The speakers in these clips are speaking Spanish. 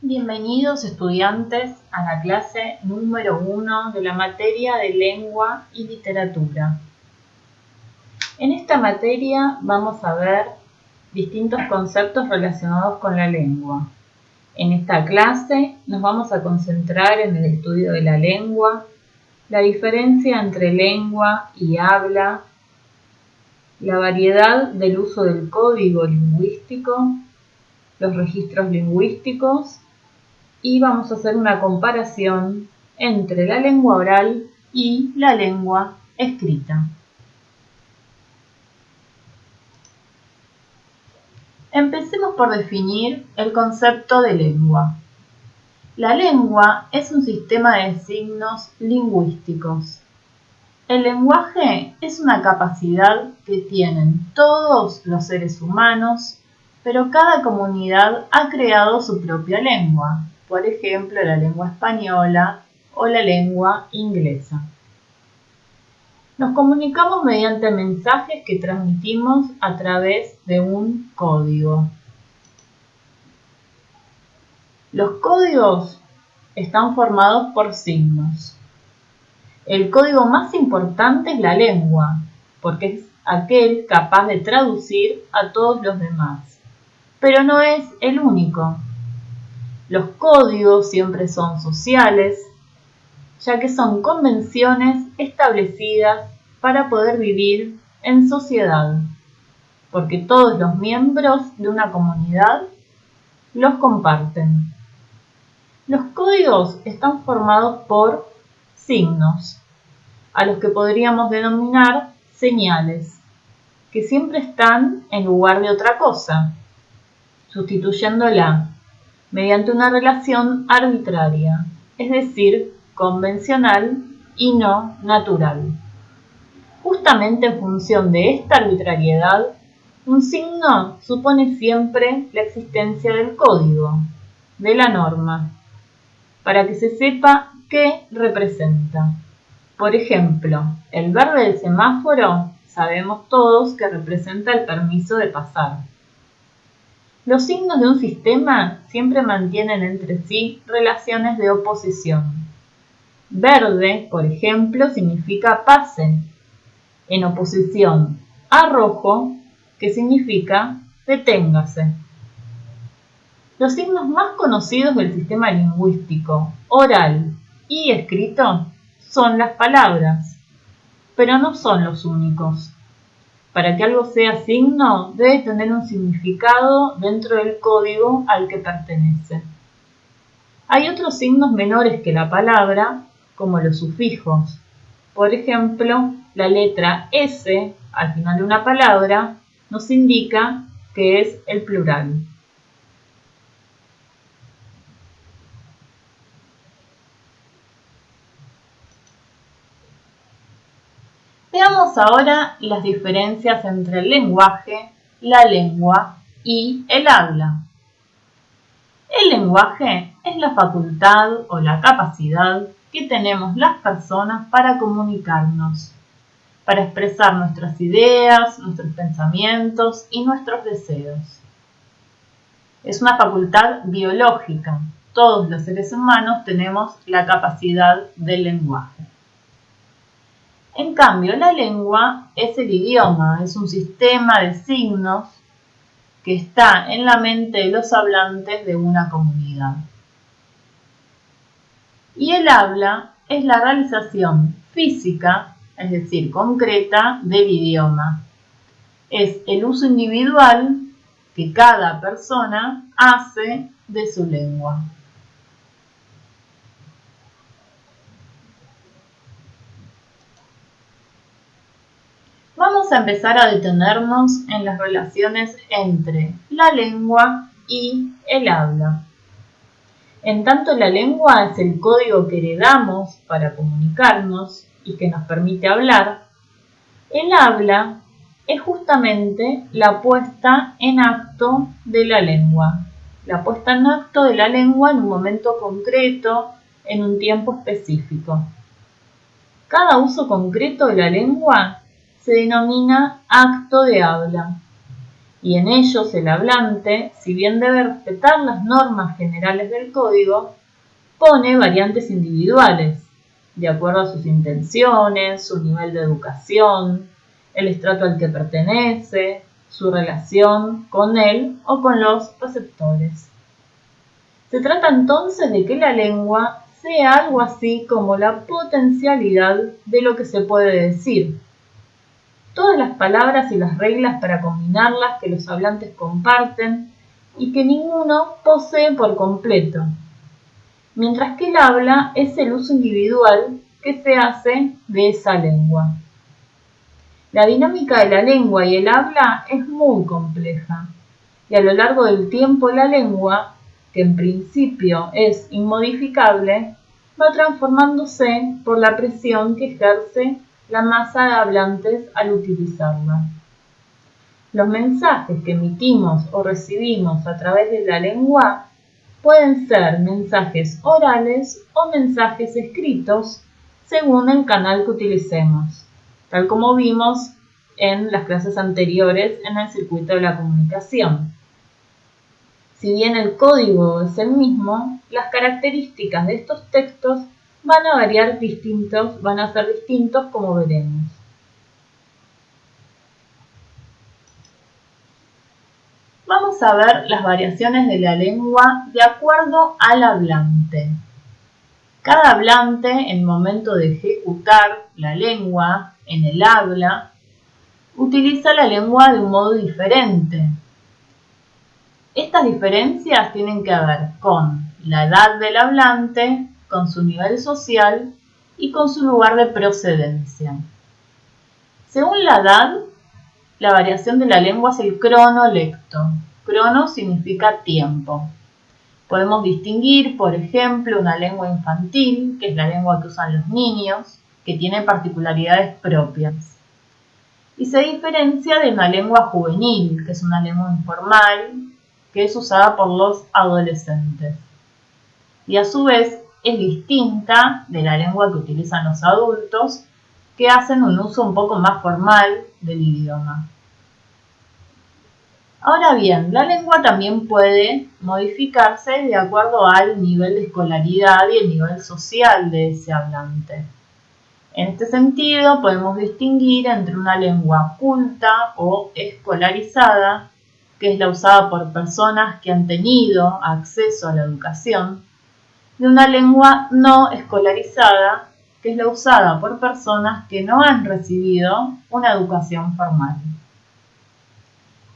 Bienvenidos estudiantes a la clase número 1 de la materia de lengua y literatura. En esta materia vamos a ver distintos conceptos relacionados con la lengua. En esta clase nos vamos a concentrar en el estudio de la lengua, la diferencia entre lengua y habla, la variedad del uso del código lingüístico, los registros lingüísticos y vamos a hacer una comparación entre la lengua oral y la lengua escrita. Empecemos por definir el concepto de lengua. La lengua es un sistema de signos lingüísticos. El lenguaje es una capacidad que tienen todos los seres humanos, pero cada comunidad ha creado su propia lengua, por ejemplo, la lengua española o la lengua inglesa. Nos comunicamos mediante mensajes que transmitimos a través de un código. Los códigos están formados por signos. El código más importante es la lengua, porque es aquel capaz de traducir a todos los demás. Pero no es el único. Los códigos siempre son sociales, ya que son convenciones establecidas para poder vivir en sociedad, porque todos los miembros de una comunidad los comparten. Los códigos están formados por signos, a los que podríamos denominar señales, que siempre están en lugar de otra cosa, sustituyéndola mediante una relación arbitraria, es decir, convencional y no natural. Justamente en función de esta arbitrariedad, un signo supone siempre la existencia del código, de la norma, para que se sepa qué representa. Por ejemplo, el verde del semáforo sabemos todos que representa el permiso de pasar. Los signos de un sistema siempre mantienen entre sí relaciones de oposición. Verde, por ejemplo, significa pase, en oposición a rojo, que significa deténgase. Los signos más conocidos del sistema lingüístico, oral y escrito, son las palabras, pero no son los únicos. Para que algo sea signo, debe tener un significado dentro del código al que pertenece. Hay otros signos menores que la palabra, como los sufijos. Por ejemplo, la letra S al final de una palabra nos indica que es el plural. Veamos ahora las diferencias entre el lenguaje, la lengua y el habla. El lenguaje es la facultad o la capacidad que tenemos las personas para comunicarnos, para expresar nuestras ideas, nuestros pensamientos y nuestros deseos. Es una facultad biológica. Todos los seres humanos tenemos la capacidad del lenguaje. En cambio, la lengua es el idioma, es un sistema de signos que está en la mente de los hablantes de una comunidad. Y el habla es la realización física, es decir, concreta, del idioma. Es el uso individual que cada persona hace de su lengua. Vamos a empezar a detenernos en las relaciones entre la lengua y el habla. En tanto la lengua es el código que heredamos para comunicarnos y que nos permite hablar, el habla es justamente la puesta en acto de la lengua. La puesta en acto de la lengua en un momento concreto, en un tiempo específico. Cada uso concreto de la lengua se denomina acto de habla. y en ellos el hablante, si bien debe respetar las normas generales del código, pone variantes individuales, de acuerdo a sus intenciones, su nivel de educación, el estrato al que pertenece, su relación con él o con los receptores. Se trata entonces de que la lengua sea algo así como la potencialidad de lo que se puede decir. Todas las palabras y las reglas para combinarlas que los hablantes comparten y que ninguno posee por completo. Mientras que el habla es el uso individual que se hace de esa lengua. La dinámica de la lengua y el habla es muy compleja, y a lo largo del tiempo la lengua, que en principio es inmodificable, va transformándose por la presión que ejerce la masa de hablantes al utilizarla. Los mensajes que emitimos o recibimos a través de la lengua pueden ser mensajes orales o mensajes escritos según el canal que utilicemos, tal como vimos en las clases anteriores en el circuito de la comunicación. Si bien el código es el mismo, las características de estos textos van a ser distintos como veremos. Vamos a ver las variaciones de la lengua de acuerdo al hablante. Cada hablante, en el momento de ejecutar la lengua en el habla, utiliza la lengua de un modo diferente. Estas diferencias tienen que ver con la edad del hablante, con su nivel social y con su lugar de procedencia. Según la edad, la variación de la lengua es el cronolecto. Crono significa tiempo. Podemos distinguir, por ejemplo, una lengua infantil, que es la lengua que usan los niños, que tiene particularidades propias. Y se diferencia de una lengua juvenil, que es una lengua informal, que es usada por los adolescentes. Y a su vez es distinta de la lengua que utilizan los adultos, que hacen un uso un poco más formal del idioma. Ahora bien, la lengua también puede modificarse de acuerdo al nivel de escolaridad y el nivel social de ese hablante. En este sentido, podemos distinguir entre una lengua culta o escolarizada, que es la usada por personas que han tenido acceso a la educación, de una lengua no escolarizada, que es la usada por personas que no han recibido una educación formal.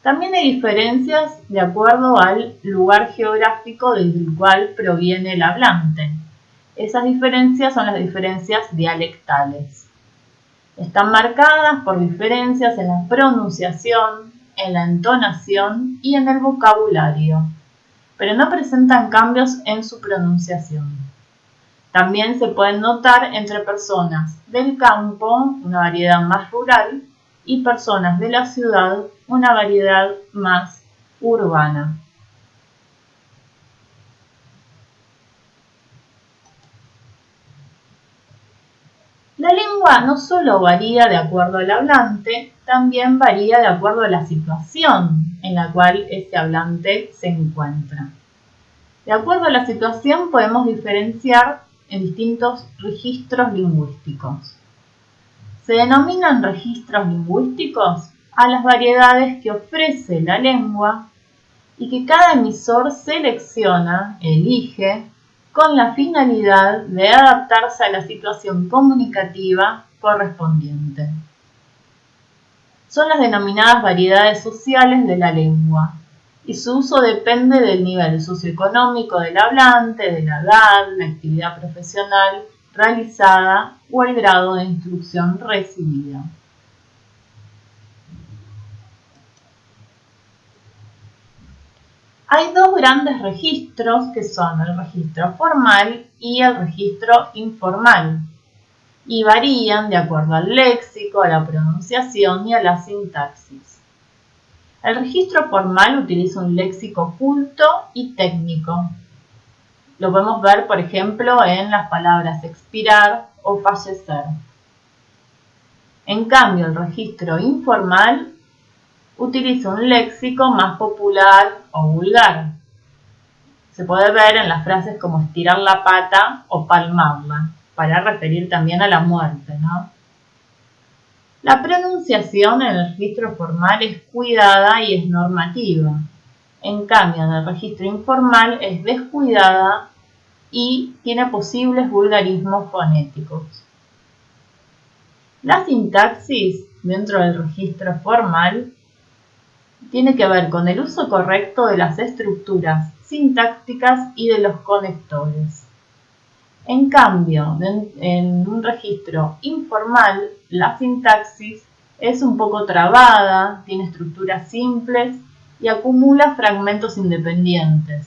También hay diferencias de acuerdo al lugar geográfico desde el cual proviene el hablante. Esas diferencias son las diferencias dialectales. Están marcadas por diferencias en la pronunciación, en la entonación y en el vocabulario, pero no presentan cambios en su pronunciación. También se pueden notar entre personas del campo, una variedad más rural, y personas de la ciudad, una variedad más urbana. La lengua no solo varía de acuerdo al hablante, también varía de acuerdo a la situación en la cual ese hablante se encuentra. De acuerdo a la situación podemos diferenciar en distintos registros lingüísticos. Se denominan registros lingüísticos a las variedades que ofrece la lengua y que cada emisor selecciona, elige, con la finalidad de adaptarse a la situación comunicativa correspondiente. Son las denominadas variedades sociales de la lengua, y su uso depende del nivel socioeconómico del hablante, de la edad, la actividad profesional realizada o el grado de instrucción recibida. Hay dos grandes registros que son el registro formal y el registro informal y varían de acuerdo al léxico, a la pronunciación y a la sintaxis. El registro formal utiliza un léxico culto y técnico. Lo podemos ver, por ejemplo, en las palabras expirar o fallecer. En cambio, el registro informal utiliza un léxico más popular o vulgar. Se puede ver en las frases como estirar la pata o palmarla, para referir también a la muerte, ¿no? La pronunciación en el registro formal es cuidada y es normativa. En cambio, en el registro informal es descuidada y tiene posibles vulgarismos fonéticos. La sintaxis dentro del registro formal tiene que ver con el uso correcto de las estructuras sintácticas y de los conectores. En cambio, en un registro informal, la sintaxis es un poco trabada, tiene estructuras simples y acumula fragmentos independientes,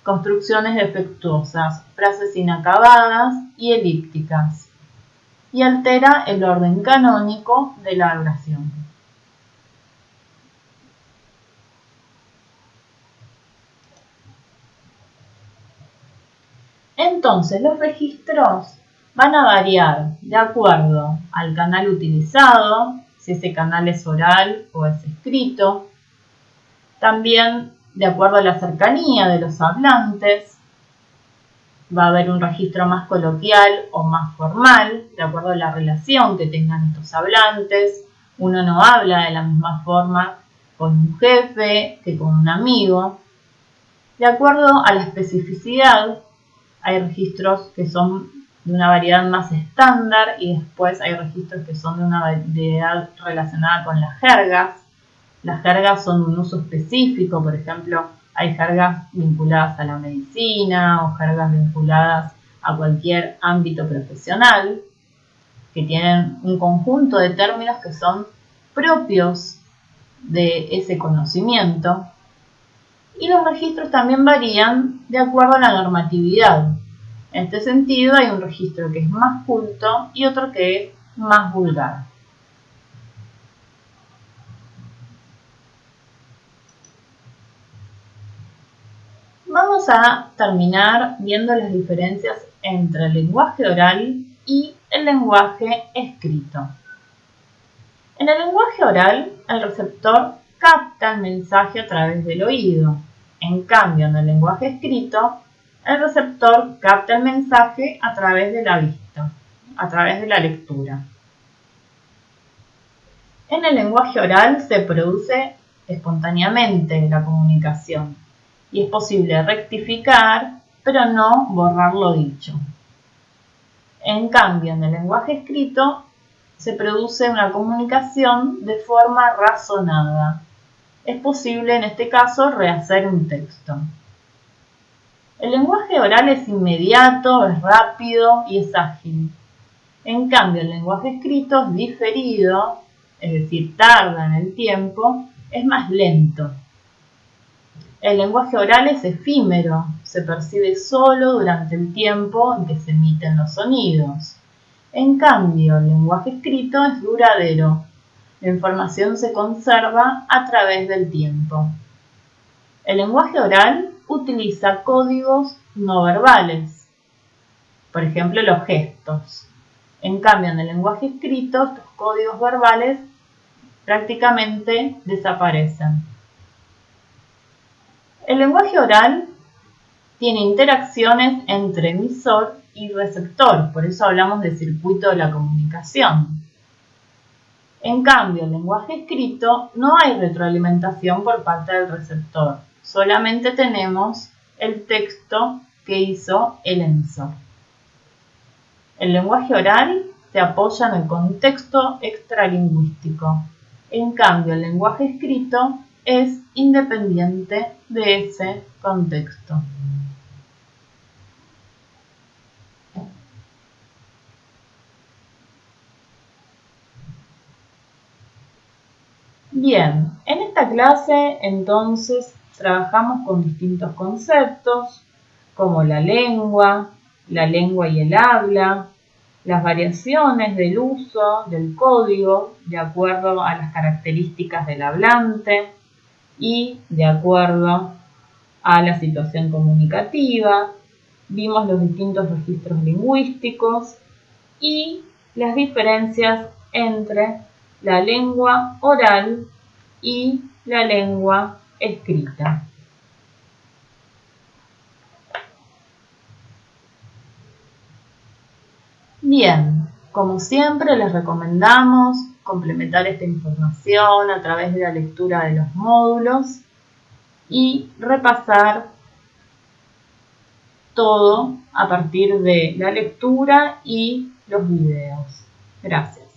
construcciones defectuosas, frases inacabadas y elípticas, y altera el orden canónico de la oración. Entonces, los registros van a variar de acuerdo al canal utilizado, si ese canal es oral o es escrito, también de acuerdo a la cercanía de los hablantes. Va a haber un registro más coloquial o más formal, de acuerdo a la relación que tengan estos hablantes. Uno no habla de la misma forma con un jefe que con un amigo. De acuerdo a la especificidad, hay registros que son de una variedad más estándar y después hay registros que son de una variedad relacionada con las jergas. Las jergas son un uso específico, por ejemplo, hay jergas vinculadas a la medicina o jergas vinculadas a cualquier ámbito profesional, que tienen un conjunto de términos que son propios de ese conocimiento. Y los registros también varían de acuerdo a la normatividad. En este sentido, hay un registro que es más culto y otro que es más vulgar. Vamos a terminar viendo las diferencias entre el lenguaje oral y el lenguaje escrito. En el lenguaje oral, el receptor capta el mensaje a través del oído. En cambio, en el lenguaje escrito, el receptor capta el mensaje a través de la vista, a través de la lectura. En el lenguaje oral se produce espontáneamente la comunicación y es posible rectificar, pero no borrar lo dicho. En cambio, en el lenguaje escrito se produce una comunicación de forma razonada. Es posible en este caso rehacer un texto. El lenguaje oral es inmediato, es rápido y es ágil. En cambio, el lenguaje escrito es diferido, es decir, tarda en el tiempo, es más lento. El lenguaje oral es efímero, se percibe solo durante el tiempo en que se emiten los sonidos. En cambio, el lenguaje escrito es duradero. La información se conserva a través del tiempo. El lenguaje oral utiliza códigos no verbales, por ejemplo, los gestos. En cambio, en el lenguaje escrito, estos códigos verbales prácticamente desaparecen. El lenguaje oral tiene interacciones entre emisor y receptor, por eso hablamos de circuito de la comunicación. En cambio, en el lenguaje escrito no hay retroalimentación por parte del receptor, solamente tenemos el texto que hizo el emisor. El lenguaje oral se apoya en el contexto extralingüístico. En cambio, el lenguaje escrito es independiente de ese contexto. Bien, en esta clase entonces trabajamos con distintos conceptos como la lengua y el habla, las variaciones del uso del código de acuerdo a las características del hablante y de acuerdo a la situación comunicativa. Vimos los distintos registros lingüísticos y las diferencias entre la lengua oral y la lengua escrita. Bien, como siempre les recomendamos complementar esta información a través de la lectura de los módulos y repasar todo a partir de la lectura y los videos. Gracias.